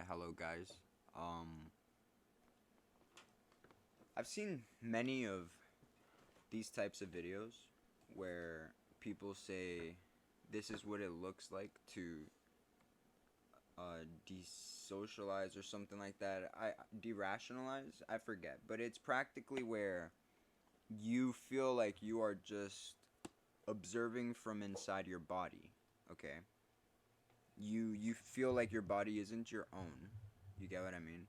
Hello guys. Um, I've seen many of these types of videos where people say this is what it looks like to desocialize or something like that. I derationalize. I forget, but it's practically where you feel like you are just observing from inside your body. Okay, you feel like your body isn't your own. You get what I mean?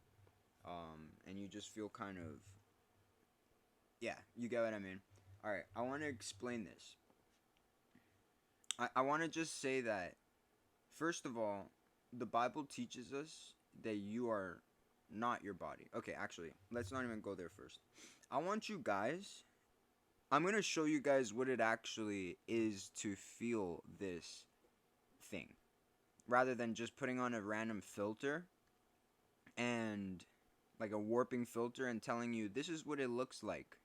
And you just feel kind of, yeah, you get what I mean. All right, I want to explain this. I want to just say that, first of all, the Bible teaches us that you are not your body. Okay, actually, let's not even go there first. I want you guys, I'm going to show you guys what it actually is to feel this thing, rather than just putting on a random filter and like a warping filter and telling you this is what it looks like.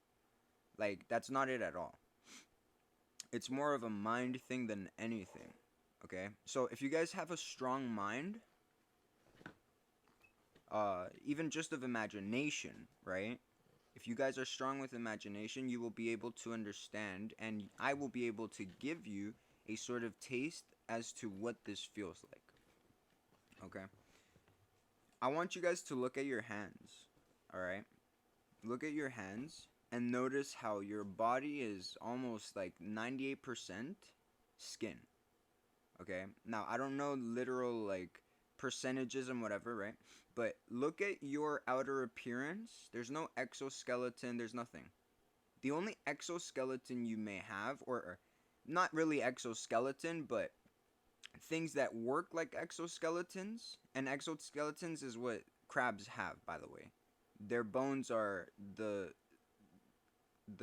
Like, that's not it at all. It's more of a mind thing than anything. Okay? So if you guys have a strong mind, even just of imagination, right? If you guys are strong with imagination, you will be able to understand, and I will be able to give you a sort of taste as to what this feels like. Okay? I want you guys to look at your hands. Alright? Look at your hands and notice how your body is almost like 98% skin. Okay? Now, I don't know literal like percentages and whatever, right? But look at your outer appearance. There's no exoskeleton, there's nothing. The only exoskeleton you may have, or not really exoskeleton, but things that work like exoskeletons, and exoskeletons is what crabs have, by the way. Their bones are the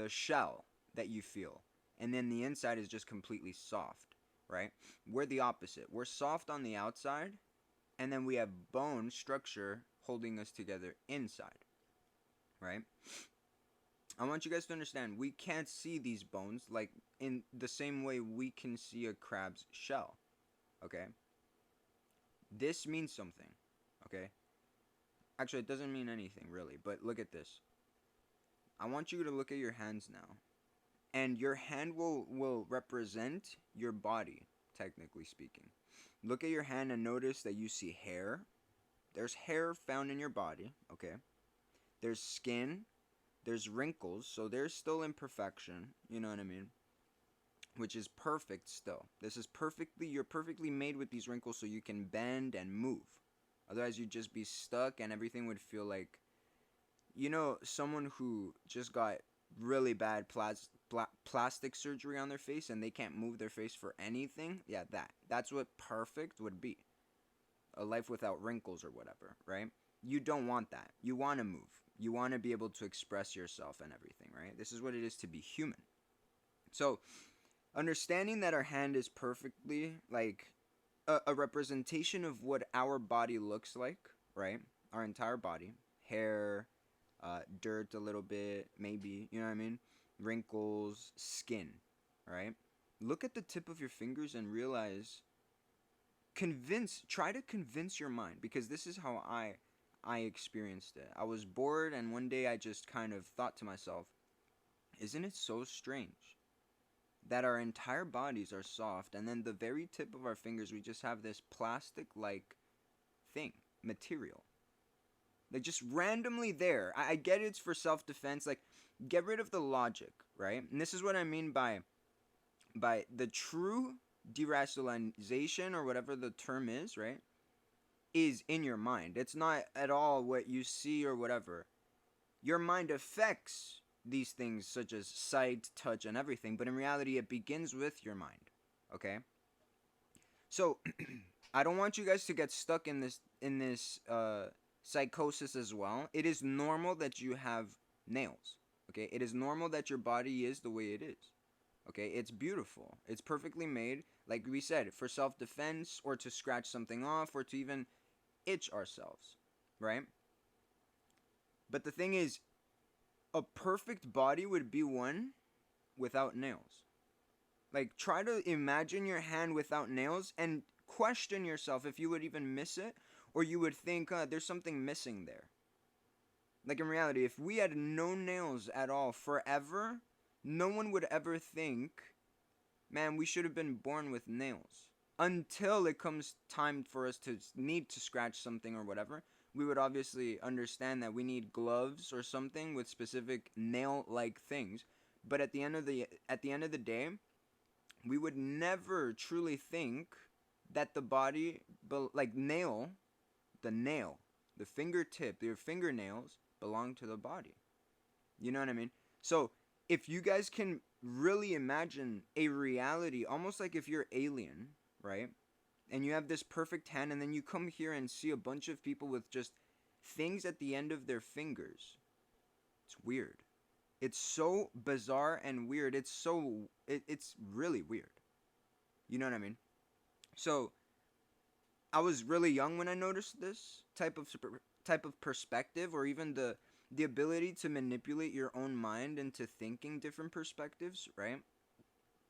shell that you feel, and then the inside is just completely soft, right? We're the opposite. We're soft on the outside, and then we have bone structure holding us together inside, right? I want you guys to understand, we can't see these bones like in the same way we can see a crab's shell, okay? This means something, okay? Actually, it doesn't mean anything really, but look at this. I want you to look at your hands now. And your hand will represent your body, technically speaking. Look at your hand and notice that you see hair. There's hair found in your body, okay? There's skin. There's wrinkles, so there's still imperfection, you know what I mean? Which is perfect still. This is perfectly, you're perfectly made with these wrinkles so you can bend and move. Otherwise, you'd just be stuck and everything would feel like, someone who just got really bad plastic surgery on their face and they can't move their face for anything. Yeah, that's what perfect would be. A life without wrinkles or whatever, right? You don't want that. You want to move. You want to be able to express yourself and everything, right? This is what it is to be human. So, understanding that our hand is perfectly like a representation of what our body looks like, right? Our entire body, hair, dirt a little bit, maybe, you know what I mean? Wrinkles, skin, right? Look at the tip of your fingers and realize, try to convince your mind, because this is how I experienced it. I was bored, and one day I just kind of thought to myself, isn't it so strange that our entire bodies are soft, and then the very tip of our fingers, we just have this plastic-like thing, material. Like, just randomly there. I get it's for self-defense. Like, get rid of the logic, right? And this is what I mean by the true deracialization, or whatever the term is, right? Is in your mind. It's not at all what you see or whatever. Your mind affects these things such as sight, touch, and everything, but in reality it begins with your mind. Okay? So I don't want you guys to get stuck in this psychosis as well. It is normal that you have nails. Okay? It is normal that your body is the way it is. Okay? It's beautiful. It's perfectly made, like we said, for self-defense, or to scratch something off, or to even itch ourselves, right? But the thing is, a perfect body would be one without nails. Like, try to imagine your hand without nails and question yourself if you would even miss it, Or you would think, there's something missing there. Like in reality, if we had no nails at all forever, no one would ever think, man, we should have been born with nails. Until it comes time for us to need to scratch something or whatever, we would obviously understand that we need gloves or something with specific nail-like things. But at the end of the day, we would never truly think that the body, like the nail, the fingertip, your fingernails belong to the body. You know what I mean? So if you guys can really imagine a reality, almost like if you're alien, right? And you have this perfect hand, and then you come here and see a bunch of people with just things at the end of their fingers. It's weird. It's so bizarre and weird. It's really weird. You know what I mean? So I was really young when I noticed this type of perspective, or even the ability to manipulate your own mind into thinking different perspectives, right?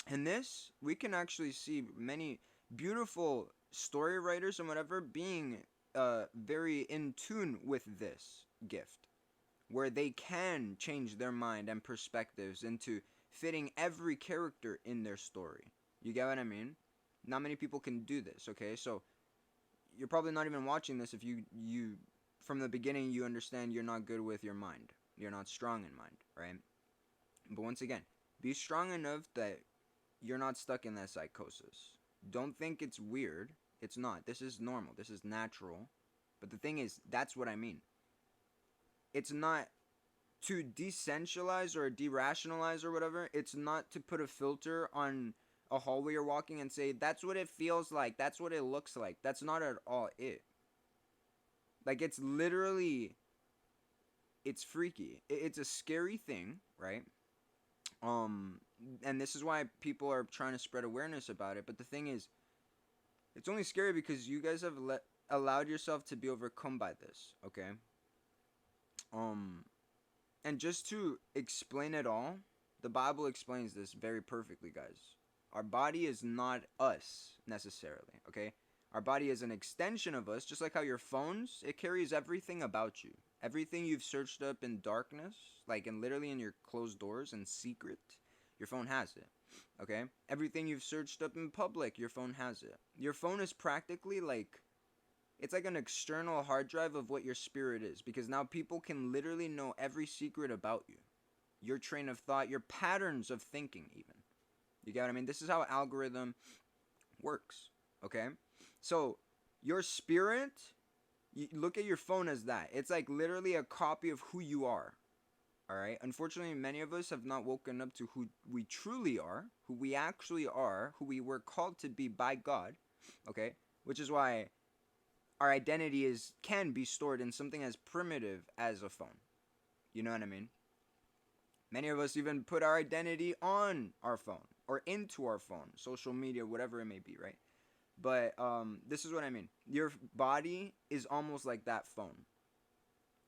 And this, we can actually see many beautiful story writers and whatever being very in tune with this gift, where they can change their mind and perspectives into fitting every character in their story. You get what I mean? Not many people can do this, okay? So you're probably not even watching this if you from the beginning you understand you're not good with your mind. You're not strong in mind, right? But once again, be strong enough that you're not stuck in that psychosis. Don't think it's weird. It's not. This is normal. This is natural. But the thing is, that's what I mean. It's not to decentralize or derationalize or whatever. It's not to put a filter on a hallway you're walking and say, that's what it feels like. That's what it looks like. That's not at all it. Like, it's literally, it's freaky. It's a scary thing, right? And this is why people are trying to spread awareness about it. But the thing is, it's only scary because you guys have allowed yourself to be overcome by this, okay? And just to explain it all, the Bible explains this very perfectly, guys. Our body is not us, necessarily, okay? Our body is an extension of us, just like how your phones, it carries everything about you. Everything you've searched up in darkness, like literally in your closed doors in secret, your phone has it, okay? Everything you've searched up in public, your phone has it. Your phone is practically like, it's like an external hard drive of what your spirit is, because now people can literally know every secret about you. Your train of thought, your patterns of thinking even. You get what I mean? This is how algorithm works, okay? So, your spirit, you look at your phone as that. It's like literally a copy of who you are, all right? Unfortunately, many of us have not woken up to who we truly are, who we actually are, who we were called to be by God, okay? Which is why our identity can be stored in something as primitive as a phone. You know what I mean? Many of us even put our identity on our phone or into our phone, social media, whatever it may be, right? But this is what I mean. Your body is almost like that phone.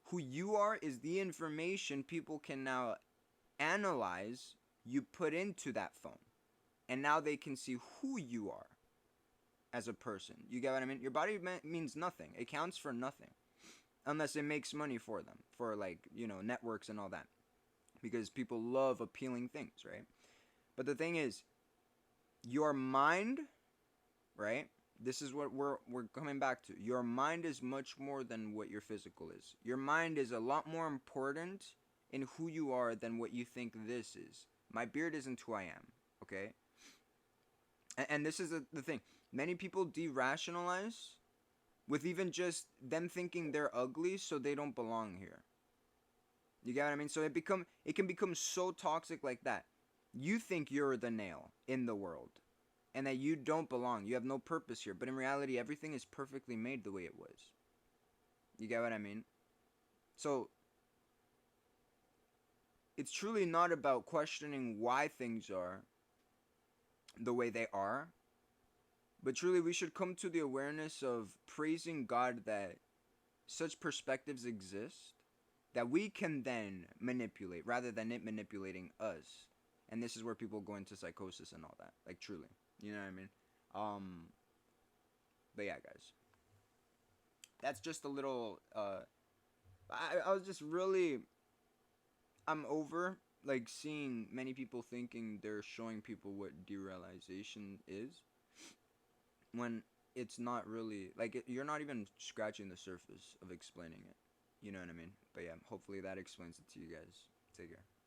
Who you are is the information people can now analyze you put into that phone. And now they can see who you are as a person. You get what I mean? Your body means nothing. It counts for nothing. Unless it makes money for them. For networks and all that. Because people love appealing things, right? But the thing is, your mind, right? This is what we're coming back to. Your mind is much more than what your physical is. Your mind is a lot more important in who you are than what you think this is. My beard isn't who I am, okay? And this is the thing. Many people derationalize with even just them thinking they're ugly, so they don't belong here. You get what I mean? So it can become so toxic like that. You think you're the nail in the world and that you don't belong. You have no purpose here. But in reality, everything is perfectly made the way it was. You get what I mean? So it's truly not about questioning why things are the way they are. But truly, we should come to the awareness of praising God that such perspectives exist, that we can then manipulate rather than it manipulating us. And this is where people go into psychosis and all that. Like, truly. You know what I mean? But yeah, guys. that's just a little. I was just really. I'm over like seeing many people thinking they're showing people what derealization is when it's not really like you're not even scratching the surface of explaining it. You know what I mean? But yeah, hopefully that explains it to you guys. Take care.